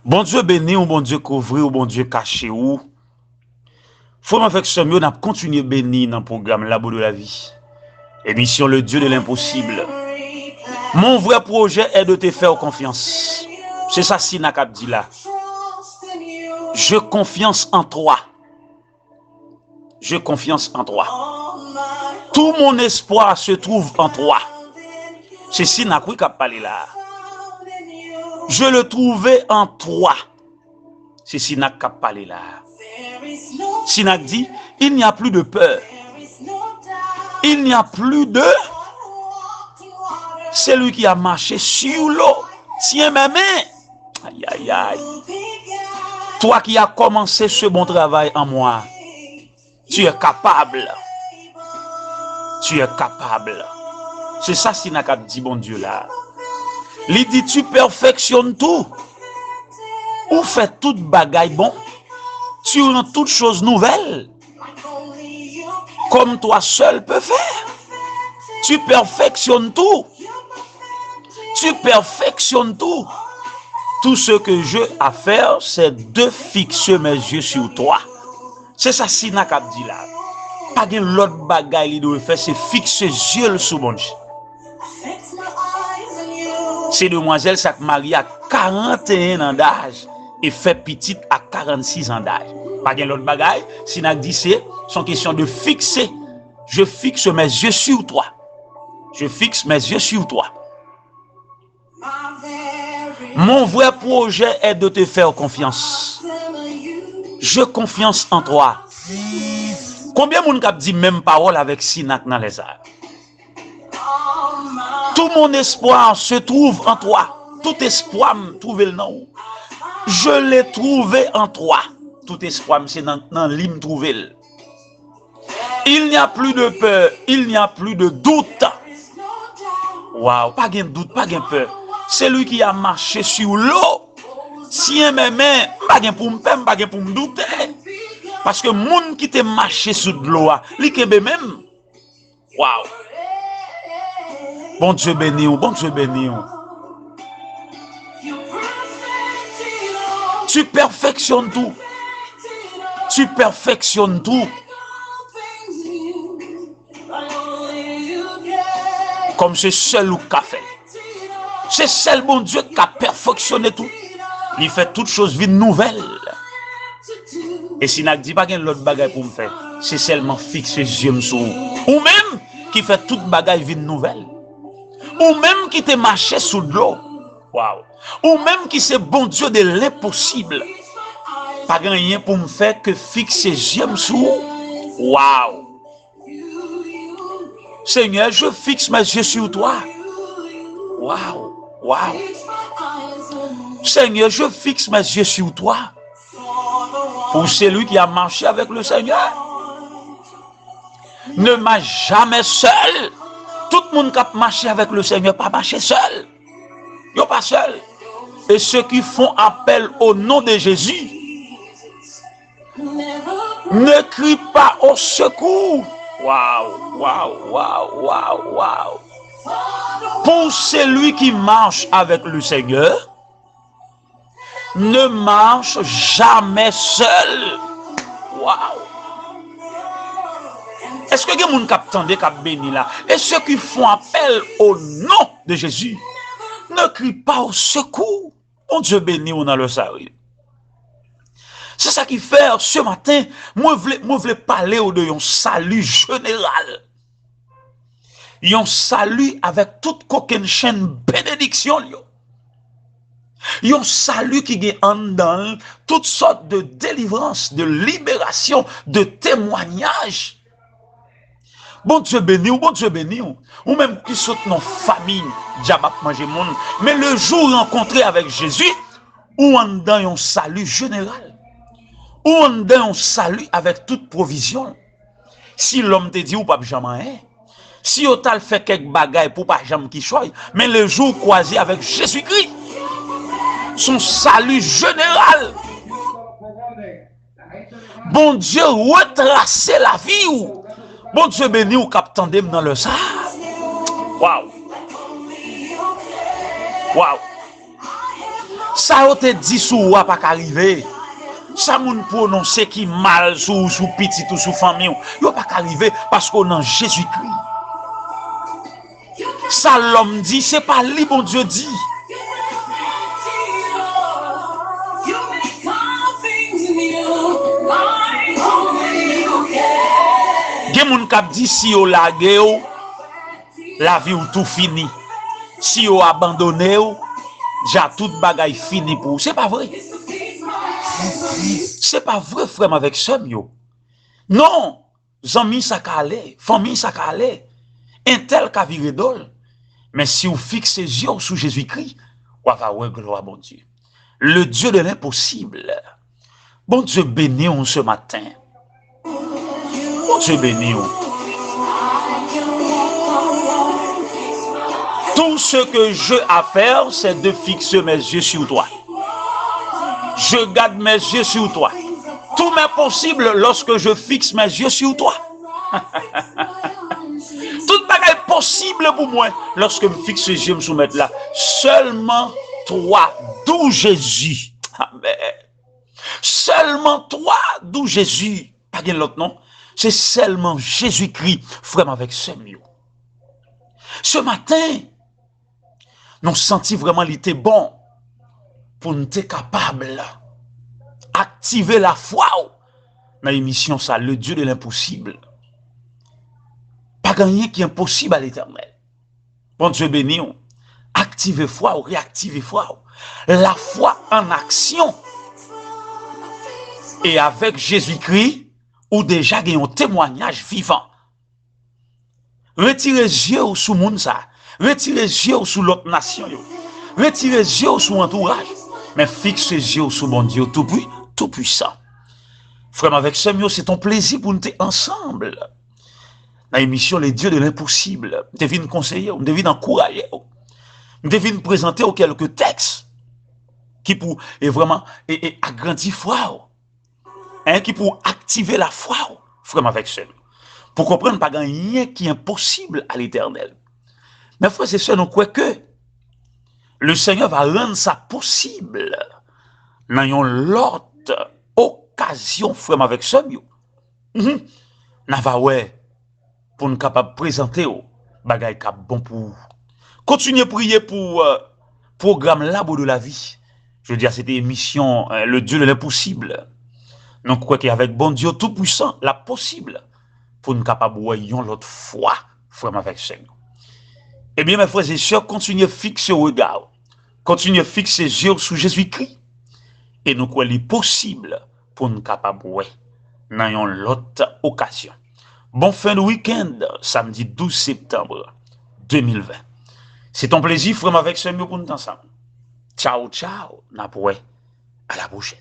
Bon Dieu béni ou bon Dieu couvri ou bon Dieu caché ou. Faut m'en faire que ce mieux n'a continué béni dans le programme Labo de la vie. Émission Le Dieu de l'impossible. Mon vrai projet est de te faire confiance. C'est ça Sina dit là. Je confiance en toi. Je confiance en toi. Tout mon espoir se trouve en toi. C'est Sina qui a parlé là. Je le trouvais en toi. C'est Sina qui a parlé là. Sina dit, il n'y a plus de peur. Il n'y a plus de... C'est lui qui a marché sur l'eau. Tiens mes mains. Aïe, aïe, aïe. Toi qui as commencé ce bon travail en moi, tu es capable. Tu es capable. C'est ça Sina qui a dit, bon Dieu là. Il dit, tu perfectionnes tout. Ou fais toute bagaille bon. Tu rends toutes choses nouvelles. Comme toi seul peux faire. Tu perfectionnes tout. Tu perfectionnes tout. Tout ce que j'ai à faire, c'est de fixer mes yeux sur toi. C'est ça Sina qui a dit là. Pas de l'autre bagaille qu'il doit faire, c'est fixer les yeux sur mon Dieu. Ces demoiselles s'est mariée à 41 ans d'âge et fait petite à 46 ans d'âge. Pas de l'autre bagaille, Sina dit c'est son question de fixer. Je fixe mes yeux sur toi. Je fixe mes yeux sur toi. Mon vrai projet est de te faire confiance. Je confiance en toi. Combien de monde dit même parole avec Sina dans les airs? Tout mon espoir se trouve en toi. Tout espoir me trouve le nom. Je l'ai trouvé en toi. Tout espoir c'est dans l'hymne trouvé. Il n'y a plus de peur, il n'y a plus de doute. Waouh, pas de doute, pas de peur. C'est lui qui a marché sur l'eau. Tiens mes mains, pas de pour me peur, pas de pour me douter. Parce que monde qui te marché sur l'eau, il kebe même. Waouh. Bon Dieu béni, bon Dieu béni. Tu perfectionnes tout. Tu perfectionnes tout. Comme c'est seul ou qu'a fait. C'est seul bon Dieu qui a perfectionné tout. Il fait toutes choses vie nouvelles. Et si n'a dit pas qu'il y a l'autre bagaille pour me faire, c'est seulement fixer les yeux sur ou même qui fait toute bagaille vie nouvelle. Ou même qui te marché sous l'eau. Waouh. Ou même qui c'est bon Dieu de l'impossible. Pas rien pour me faire que fixer les yeux sur. Waouh. Seigneur, je fixe mes yeux sur toi. Waouh. Waouh. Seigneur, je fixe mes yeux sur toi. Pour celui qui a marché avec le Seigneur. Ne marche jamais seul. Tout le monde qui a marché avec le Seigneur, pas marcher seul. Ils pas seul. Et ceux qui font appel au nom de Jésus, ne crient pas au secours. Waouh, waouh, waouh, waouh, waouh. Pour celui qui marche avec le Seigneur, ne marche jamais seul. Waouh. Est-ce que les gens qui attendent, qui béni là? Et ceux qui font appel au nom de Jésus, ne crient pas au secours. Mon Dieu béni, on a le salut. C'est ça qui fait ce matin, moi je voulais parler de un salut général. Un salut avec toute coquine chaîne bénédiction. Un salut qui est en dedans toutes sortes de délivrance, de libération, de témoignages. Bon Dieu béni ou bon Dieu béni ou même qui saute dans famille, diable manger monde, mais le jour rencontré avec Jésus, ou en dedans un salut général. Ou en dedans un salut avec toute provision. Si l'homme te dit ou pas jamais, si on t'a fait quelques bagailles pour pas jamais qui choisit, mais le jour croisé avec Jésus-Christ, son salut général. Bon Dieu retracer la vie ou bon Dieu béni ou captandem dans le sang. Waouh. Waouh! Ça, on te dit sous ou pas qu'arriver. Ça, moun prononce qui mal sous petit ou sous famille. Yo pas qu'arriver parce qu'on a Jésus-Christ. Ça, l'homme dit, c'est pas lui, bon Dieu dit. Gen moun kap dit si yo lage yo, la vie ou tout fini. Si yo abandonné yo, ja tout bagay fini pour. C'est pas vrai. C'est pas vrai, frère, avec somme yo. Non, zami ça calé, famille ça calé, un tel ka vire dol. Mais si vous fixez les yeux sur Jésus-Christ, vous va voir gloire, bon Dieu. Le Dieu de l'impossible. Bon Dieu béni on ce matin. Bon Dieu béni on. Tout ce que j'ai à faire, c'est de fixer mes yeux sur toi. Je garde mes yeux sur toi. Tout m'est possible lorsque je fixe mes yeux sur toi. Tout bagage possible pour moi lorsque je fixe les yeux me soumettre là. Seulement toi, d'où Jésus. Amen. Seulement toi, d'où Jésus. Pas bien l'autre non. C'est seulement Jésus-Christ, frère avec ce mieux. Ce matin, nous senti vraiment l'été bon pour nous être capables d'activer la foi dans l'émission ça, le Dieu de l'impossible. Pas gagner qui est impossible à l'éternel. Bon Dieu béni, activez foi ou réactivez foi. La foi en action. Et avec Jésus-Christ, ou déjà il y a un témoignage vivant. Retirez les yeux sous le monde ça. Retirez les yeux sous l'autre nation. Retirez les yeux sous l'entourage. Mais fixe les yeux sous mon Dieu tout puissant. Frère, avec ce mieux, c'est ton plaisir pour nous être ensemble. Dans l'émission Les Dieux de l'impossible, je devine conseiller, je devine encourager, je devine présenter quelques textes qui pour vraiment agrandir foi, qui pour activer la foi, frère, avec ce mieux. Pour comprendre pas rien qui est impossible à l'éternel. Mais frère, c'est ça, nous croyons que le Seigneur va rendre ça possible dans l'autre occasion, frère, avec ce mieux. N'a va ouais pour nous capable présenter au bagay cap bon pour vous. Continuez à prier pour programme l'arbre de la vie. Je veux dire, c'était émission le Dieu de l'impossible. Donc quoi qu'avec bon Dieu tout puissant, la possible pour nous capable voyons l'autre foi, frère avec Seigneur. Eh bien mes frères et sœurs, continuez à fixer le regard. Continuez à fixer les yeux sur Jésus-Christ. Et nous quoi est possible pour nous capable dans l'autre occasion. Bon fin de week-end, samedi 12 septembre 2020. C'est ton plaisir, frère, avec ce mieux pour nous ensemble. Ciao, ciao. À la prochaine.